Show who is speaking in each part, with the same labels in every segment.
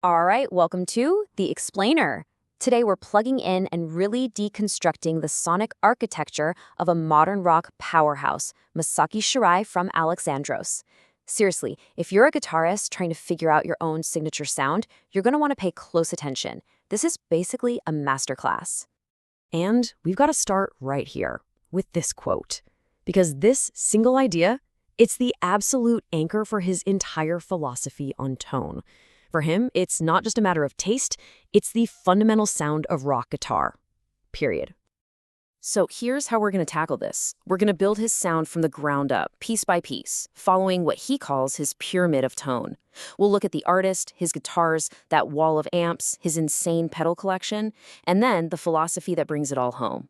Speaker 1: All right, welcome to The Explainer. Today we're plugging in and really deconstructing the sonic architecture of a modern rock powerhouse, Masaki Shirai from Alexandros. Seriously, if you're a guitarist trying to figure out your own signature sound, you're going to want to pay close attention. This is basically a masterclass.
Speaker 2: And we've got to start right here with this quote. Because this single idea, it's the absolute anchor for his entire philosophy on tone. For him, it's not just a matter of taste, it's the fundamental sound of rock guitar. Period. So here's how we're going to tackle this. We're going to build his sound from the ground up, piece by piece, following what he calls his pyramid of tone. We'll look at the artist, his guitars, that wall of amps, his insane pedal collection, and then the philosophy that brings it all home.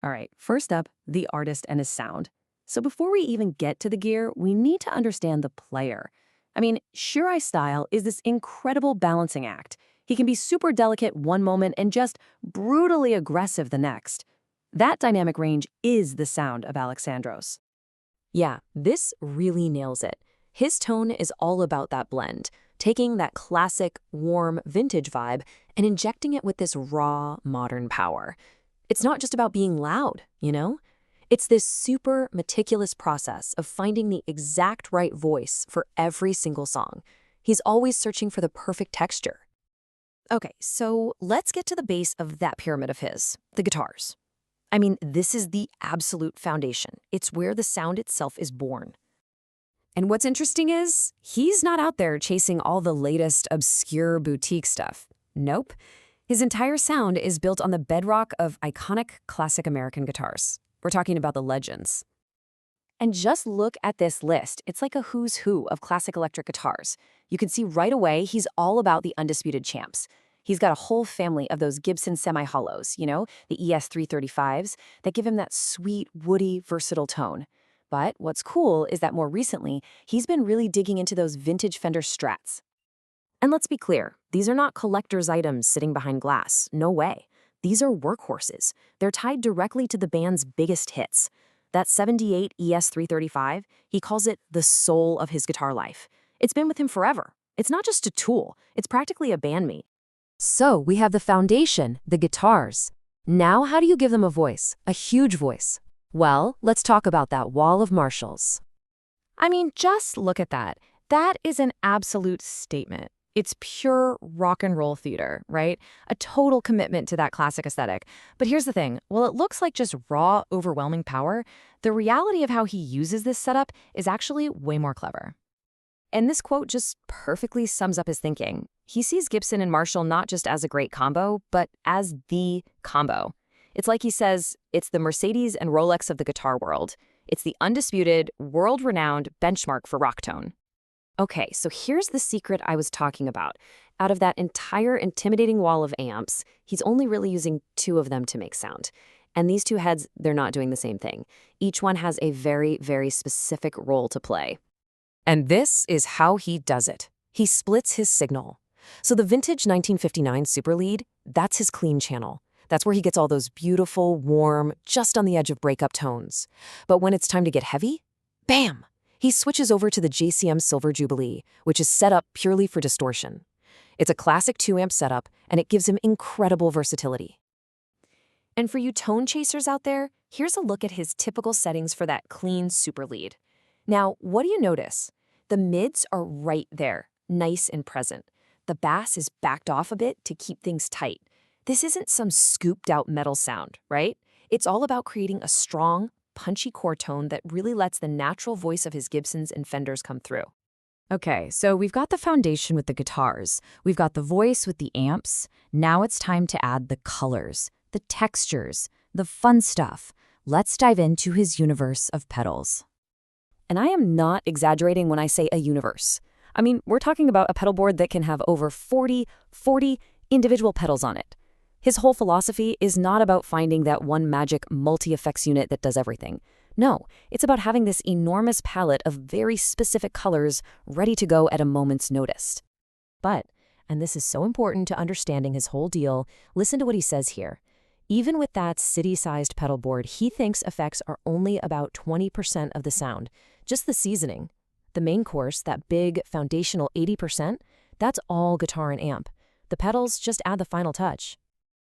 Speaker 2: All right, first up, the artist and his sound. So before we even get to the gear, we need to understand the player. Shirai's style is this incredible balancing act. He can be super delicate one moment and just brutally aggressive the next. That dynamic range is the sound of Alexandros. Yeah, this really nails it. His tone is all about that blend, taking that classic, warm, vintage vibe and injecting it with this raw, modern power. It's not just about being loud, you know? It's this super meticulous process of finding the exact right voice for every single song. He's always searching for the perfect texture. Okay, so let's get to the base of that pyramid of his, the guitars. This is the absolute foundation. It's where the sound itself is born. And what's interesting is, he's not out there chasing all the latest obscure boutique stuff. Nope. His entire sound is built on the bedrock of iconic classic American guitars. We're talking about the legends. And just look at this list. It's like a who's who of classic electric guitars. You can see right away he's all about the undisputed champs. He's got a whole family of those Gibson semi-hollows, the ES335s, that give him that sweet, woody, versatile tone. But what's cool is that more recently, he's been really digging into those vintage Fender Strats. And let's be clear, these are not collector's items sitting behind glass. No way. These are workhorses. They're tied directly to the band's biggest hits. That 78 ES335, he calls it the soul of his guitar life. It's been with him forever. It's not just a tool, it's practically a bandmate. So we have the foundation, the guitars. Now how do you give them a voice, a huge voice? Well, let's talk about that wall of Marshalls. Just look at that. That is an absolute statement. It's pure rock and roll theater, right? A total commitment to that classic aesthetic. But here's the thing. While it looks like just raw, overwhelming power, the reality of how he uses this setup is actually way more clever. And this quote just perfectly sums up his thinking. He sees Gibson and Marshall not just as a great combo, but as the combo. It's like he says, it's the Mercedes and Rolex of the guitar world. It's the undisputed, world-renowned benchmark for rock tone. Okay, so here's the secret I was talking about. Out of that entire intimidating wall of amps, he's only really using 2 of them to make sound. And these 2 heads, they're not doing the same thing. Each one has a very, very specific role to play. And this is how he does it. He splits his signal. So the vintage 1959 Super Lead, that's his clean channel. That's where he gets all those beautiful, warm, just on the edge of breakup tones. But when it's time to get heavy, bam! He switches over to the JCM Silver Jubilee, which is set up purely for distortion. It's a classic 2-amp setup, and it gives him incredible versatility. And for you tone chasers out there, here's a look at his typical settings for that clean Super Lead. Now, what do you notice? The mids are right there, nice and present. The bass is backed off a bit to keep things tight. This isn't some scooped-out metal sound, right? It's all about creating a strong, punchy core tone that really lets the natural voice of his Gibsons and Fenders come through. Okay, so we've got the foundation with the guitars. We've got the voice with the amps. Now it's time to add the colors, the textures, the fun stuff. Let's dive into his universe of pedals. And I am not exaggerating when I say a universe. We're talking about a pedal board that can have over 40 individual pedals on it. His whole philosophy is not about finding that one magic multi-effects unit that does everything. No, it's about having this enormous palette of very specific colors ready to go at a moment's notice. But, and this is so important to understanding his whole deal, listen to what he says here. Even with that city-sized pedal board, he thinks effects are only about 20% of the sound, just the seasoning. The main course, that big foundational 80%, That's all guitar and amp. The pedals just add the final touch.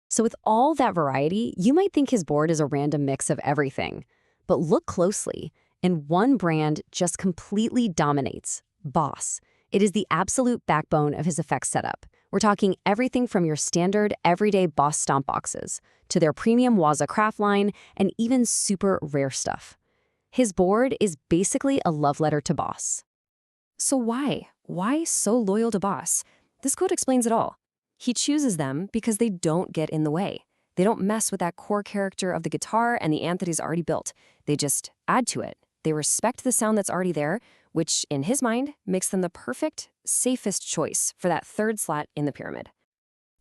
Speaker 1: So with all that variety, you might think his board is a random mix of everything. But look closely, and one brand just completely dominates: Boss. It is the absolute backbone of his effects setup. We're talking everything from your standard, everyday Boss stomp boxes to their premium Waza craft line and even super rare stuff. His board is basically a love letter to Boss. So why? Why so loyal to Boss? This quote explains it all. He chooses them because they don't get in the way. They don't mess with that core character of the guitar and the amp that he's already built. They just add to it. They respect the sound that's already there, which, in his mind, makes them the perfect, safest choice for that third slot in the pyramid.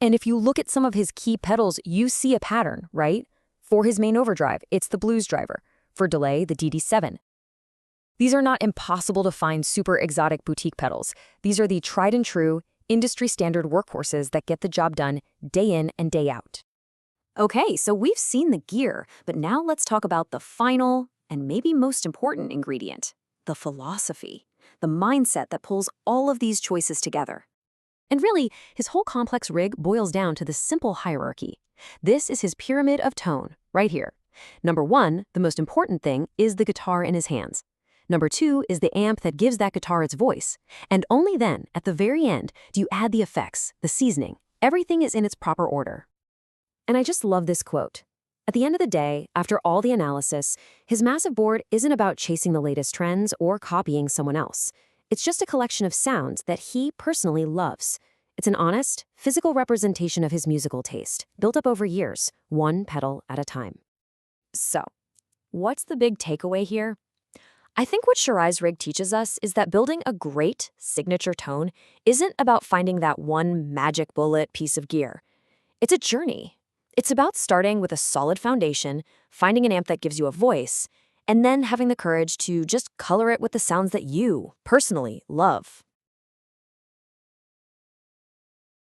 Speaker 1: And if you look at some of his key pedals, you see a pattern, right? For his main overdrive, it's the blues driver. For delay, the DD7. These are not impossible to find super exotic boutique pedals. These are the tried and true, industry standard workhorses that get the job done day in and day out. Okay, so we've seen the gear, but now let's talk about the final and maybe most important ingredient: the philosophy, the mindset that pulls all of these choices together. And really, his whole complex rig boils down to this simple hierarchy. This is his pyramid of tone, right here. Number 1, the most important thing, is the guitar in his hands. Number 2 is the amp that gives that guitar its voice. And only then, at the very end, do you add the effects, the seasoning. Everything is in its proper order. And I just love this quote. At the end of the day, after all the analysis, his massive board isn't about chasing the latest trends or copying someone else. It's just a collection of sounds that he personally loves. It's an honest, physical representation of his musical taste, built up over years, one pedal at a time. So, what's the big takeaway here? I think what Shirai's rig teaches us is that building a great signature tone isn't about finding that one magic bullet piece of gear. It's a journey. It's about starting with a solid foundation, finding an amp that gives you a voice, and then having the courage to just color it with the sounds that you, personally, love.